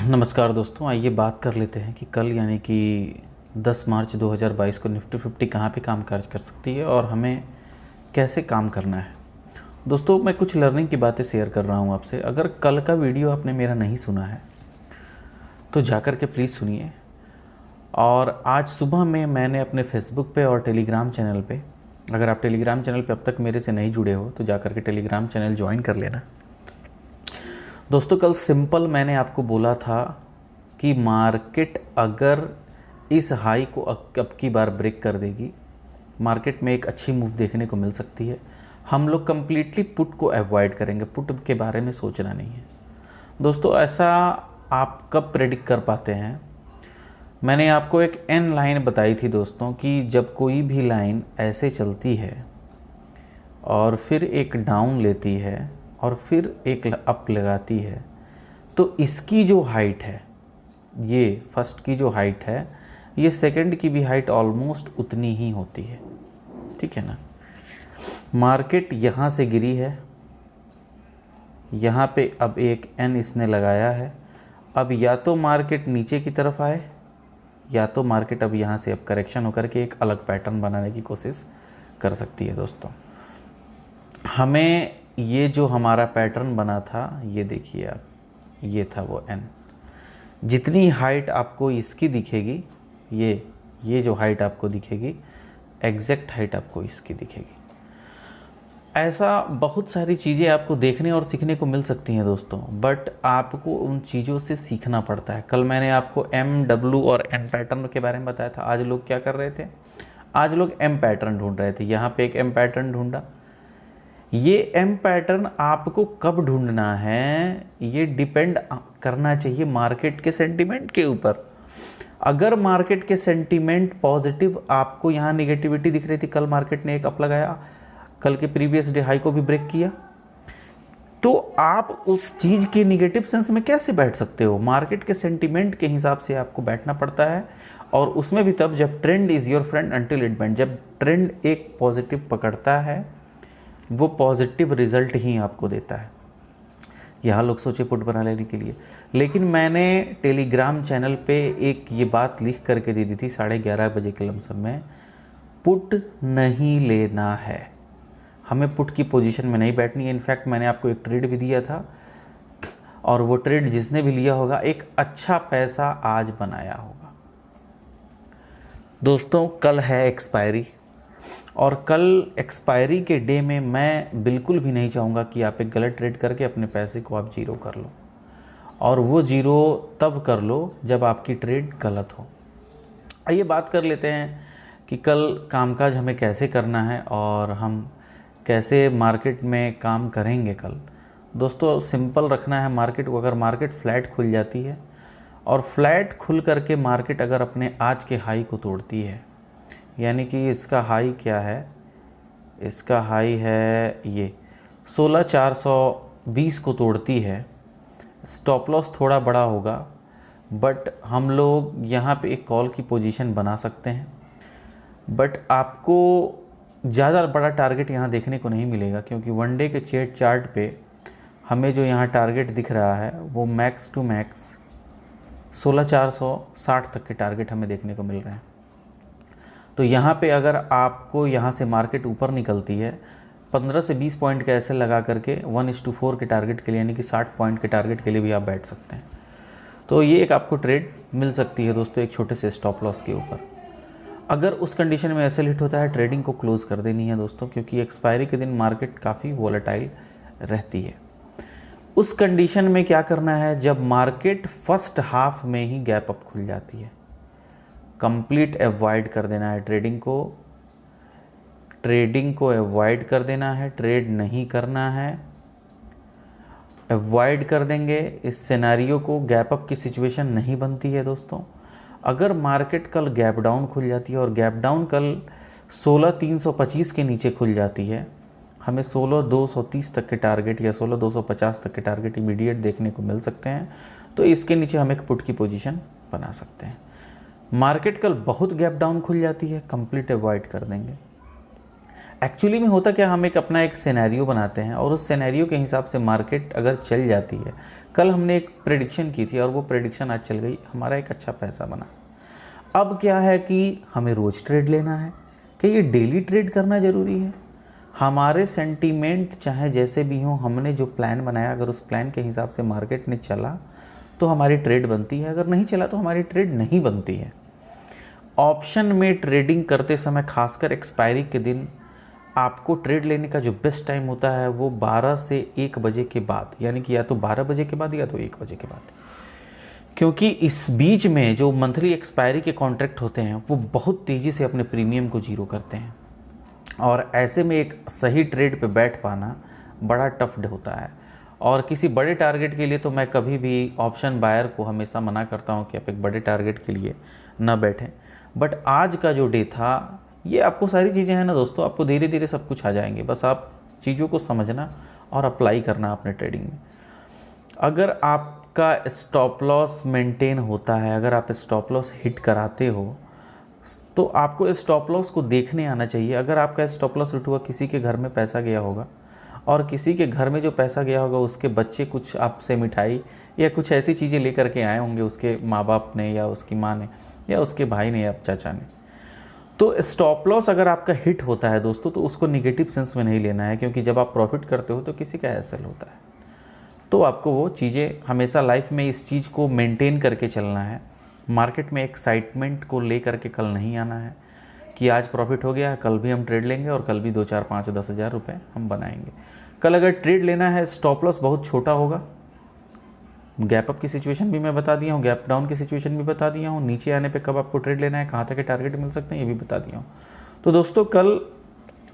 नमस्कार दोस्तों, आइए बात कर लेते हैं कि कल यानी कि 10 मार्च 2022 को निफ्टी 50 कहाँ पे काम काज कर सकती है और हमें कैसे काम करना है। दोस्तों, मैं कुछ लर्निंग की बातें शेयर कर रहा हूँ आपसे। अगर कल का वीडियो आपने मेरा नहीं सुना है तो जाकर के प्लीज़ सुनिए। और आज सुबह में मैंने अपने फेसबुक पे और टेलीग्राम चैनल पे, अगर आप टेलीग्राम चैनल पे अब तक मेरे से नहीं जुड़े हो तो जाकर के टेलीग्राम चैनल ज्वाइन कर लेना। दोस्तों, कल सिंपल मैंने आपको बोला था कि मार्केट अगर इस हाई को अब की बार ब्रेक कर देगी, मार्केट में एक अच्छी मूव देखने को मिल सकती है। हम लोग कम्प्लीटली पुट को अवॉइड करेंगे, पुट के बारे में सोचना नहीं है। दोस्तों, ऐसा आप कब प्रेडिक्ट कर पाते हैं? मैंने आपको एक एन लाइन बताई थी दोस्तों कि जब कोई भी लाइन ऐसे चलती है और फिर एक डाउन लेती है और फिर एक अप लगाती है, तो इसकी जो हाइट है, ये फर्स्ट की जो हाइट है, ये सेकंड की भी हाइट ऑलमोस्ट उतनी ही होती है। ठीक है ना। मार्केट यहाँ से गिरी है, यहाँ पे अब एक एन इसने लगाया है। अब या तो मार्केट नीचे की तरफ आए या तो मार्केट अब यहाँ से अब करेक्शन होकर के एक अलग पैटर्न बनाने की कोशिश कर सकती है। दोस्तों, हमें ये जो हमारा पैटर्न बना था, ये देखिए आप, ये था वो एन। जितनी हाइट आपको इसकी दिखेगी, ये जो हाइट आपको दिखेगी, एग्जैक्ट हाइट आपको इसकी दिखेगी। ऐसा बहुत सारी चीज़ें आपको देखने और सीखने को मिल सकती हैं दोस्तों, बट आपको उन चीज़ों से सीखना पड़ता है। कल मैंने आपको एम, डब्ल्यू और एन पैटर्न के बारे में बताया था। आज लोग क्या कर रहे थे? आज लोग एम पैटर्न ढूंढ रहे थे। यहाँ पे एक एम पैटर्न ढूंढा। ये एम पैटर्न आपको कब ढूंढना है, ये डिपेंड करना चाहिए मार्केट के सेंटीमेंट के ऊपर। अगर मार्केट के सेंटीमेंट पॉजिटिव, आपको यहाँ निगेटिविटी दिख रही थी, कल मार्केट ने एक अप लगाया, कल के प्रीवियस डे हाई को भी ब्रेक किया, तो आप उस चीज़ के निगेटिव सेंस में कैसे बैठ सकते हो? मार्केट के सेंटीमेंट के हिसाब से आपको बैठना पड़ता है, और उसमें भी तब जब trend is your friend until it bend. जब ट्रेंड एक पॉजिटिव पकड़ता है, वो पॉजिटिव रिजल्ट ही आपको देता है। यहाँ लोग सोचे पुट बना लेने के लिए, लेकिन मैंने टेलीग्राम चैनल पे एक ये बात लिख करके दे दी थी 11:30 बजे के लमसम में, पुट नहीं लेना है, हमें पुट की पोजीशन में नहीं बैठनी है। इनफैक्ट मैंने आपको एक ट्रेड भी दिया था, और वो ट्रेड जिसने भी लिया होगा एक अच्छा पैसा आज बनाया होगा। दोस्तों, कल है एक्सपायरी, और कल एक्सपायरी के डे में मैं बिल्कुल भी नहीं चाहूँगा कि आप एक गलत ट्रेड करके अपने पैसे को आप जीरो कर लो, और वो जीरो तब कर लो जब आपकी ट्रेड गलत हो। आइए बात कर लेते हैं कि कल कामकाज हमें कैसे करना है और हम कैसे मार्केट में काम करेंगे कल। दोस्तों, सिंपल रखना है मार्केट को। अगर मार्केट फ्लैट खुल जाती है और फ्लैट खुल करके मार्केट अगर अपने आज के हाई को तोड़ती है, यानी कि इसका हाई क्या है, इसका हाई है ये 16,420 को तोड़ती है, स्टॉप लॉस थोड़ा बड़ा होगा, बट हम लोग यहाँ पे एक कॉल की पोजीशन बना सकते हैं। बट आपको ज़्यादा बड़ा टारगेट यहाँ देखने को नहीं मिलेगा, क्योंकि वन डे के चार्ट पे हमें जो यहाँ टारगेट दिख रहा है वो मैक्स टू मैक्स 16,460 तक के टारगेट हमें देखने को मिल रहे हैं। तो यहाँ पे अगर आपको यहाँ से मार्केट ऊपर निकलती है, 15 से 20 पॉइंट का ऐसे लगा करके 1:4 के टारगेट के लिए, यानी कि 60 पॉइंट के टारगेट के लिए भी आप बैठ सकते हैं। तो ये एक आपको ट्रेड मिल सकती है दोस्तों, एक छोटे से स्टॉप लॉस के ऊपर। अगर उस कंडीशन में ऐसे हिट होता है, ट्रेडिंग को क्लोज़ कर देनी है दोस्तों, क्योंकि एक्सपायरी के दिन मार्केट काफ़ी वॉलेटाइल रहती है। उस कंडीशन में क्या करना है, जब मार्केट फर्स्ट हाफ में ही गैप अप खुल जाती है, कंप्लीट अवॉइड कर देना है ट्रेडिंग को अवॉइड कर देना है, ट्रेड नहीं करना है। अवॉइड कर देंगे इस सिनेरियो को, गैप अप की सिचुएशन नहीं बनती है दोस्तों। अगर मार्केट कल गैप डाउन खुल जाती है और गैप डाउन कल 16,325 के नीचे खुल जाती है, हमें 16,230 तक के टारगेट या 16,250 तक के टारगेट इमीडिएट देखने को मिल सकते हैं। तो इसके नीचे हम एक पुट की पोजीशन बना सकते हैं। मार्केट कल बहुत गैप डाउन खुल जाती है, कंप्लीट अवॉइड कर देंगे। एक्चुअली में होता क्या, हम अपना एक सिनेरियो बनाते हैं और उस सिनेरियो के हिसाब से मार्केट अगर चल जाती है, कल हमने एक प्रेडिक्शन की थी और वो प्रेडिक्शन आज चल गई, हमारा एक अच्छा पैसा बना। अब क्या है कि हमें रोज़ ट्रेड लेना है कि ये डेली ट्रेड करना ज़रूरी है। हमारे सेंटीमेंट चाहे जैसे भी हों, हमने जो प्लान बनाया अगर उस प्लान के हिसाब से मार्केट ने चला तो हमारी ट्रेड बनती है, अगर नहीं चला तो हमारी ट्रेड नहीं बनती है। ऑप्शन में ट्रेडिंग करते समय खासकर एक्सपायरी के दिन आपको ट्रेड लेने का जो बेस्ट टाइम होता है वो 12 से 1 बजे के बाद, यानी कि या तो 12 बजे के बाद या तो 1 बजे के बाद, क्योंकि इस बीच में जो मंथली एक्सपायरी के कॉन्ट्रैक्ट होते हैं वो बहुत तेज़ी से अपने प्रीमियम को जीरो करते हैं और ऐसे में एक सही ट्रेड पे बैठ पाना बड़ा टफ होता है। और किसी बड़े टारगेट के लिए तो मैं कभी भी ऑप्शन बायर को हमेशा मना करता हूँ कि आप एक बड़े टारगेट के लिए ना बैठें। बट आज का जो डे था, ये आपको सारी चीज़ें हैं ना दोस्तों, आपको धीरे धीरे सब कुछ आ जाएंगे, बस आप चीज़ों को समझना और अप्लाई करना अपने ट्रेडिंग में। अगर आपका स्टॉप लॉस मेंटेन होता है, अगर आप स्टॉप लॉस हिट कराते हो तो आपको स्टॉप लॉस को देखने आना चाहिए। अगर आपका स्टॉप लॉस हिट हुआ, किसी के घर में पैसा गया होगा और किसी के घर में जो पैसा गया होगा उसके बच्चे कुछ आपसे मिठाई या कुछ ऐसी चीज़ें लेकर के आए होंगे, उसके माँ बाप ने या उसकी माँ ने या उसके भाई ने या चाचा ने। तो स्टॉप लॉस अगर आपका हिट होता है दोस्तों तो उसको निगेटिव सेंस में नहीं लेना है, क्योंकि जब आप प्रॉफिट करते हो तो किसी का एसएल होता है। तो आपको वो चीज़ें हमेशा लाइफ में इस चीज़ को मेंटेन करके चलना है। मार्केट में एक्साइटमेंट को ले करके कल नहीं आना है कि आज प्रॉफिट हो गया है कल भी हम ट्रेड लेंगे और कल भी 2, 4, 5, 10 हज़ार रुपये हम बनाएंगे। कल अगर ट्रेड लेना है, स्टॉप लॉस बहुत छोटा होगा। गैप अप की सिचुएशन भी मैं बता दिया हूँ, गैप डाउन की सिचुएशन भी बता दिया हूँ, नीचे आने पे कब आपको ट्रेड लेना है, कहाँ तक के टारगेट मिल सकते हैं ये भी बता दिया हूँ। तो दोस्तों कल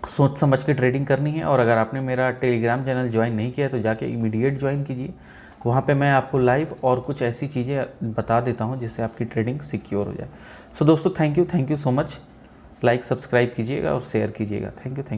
सोच समझ के ट्रेडिंग करनी है। और अगर आपने मेरा टेलीग्राम चैनल ज्वाइन नहीं किया है तो जाके इमीडिएट ज्वाइन कीजिए। वहाँ पे मैं आपको लाइव और कुछ ऐसी चीज़ें बता देता हूँ जिससे आपकी ट्रेडिंग सिक्योर हो जाए। सो दोस्तों thank you so much. Like subscribe कीजिएगा और शेयर कीजिएगा। Thank you.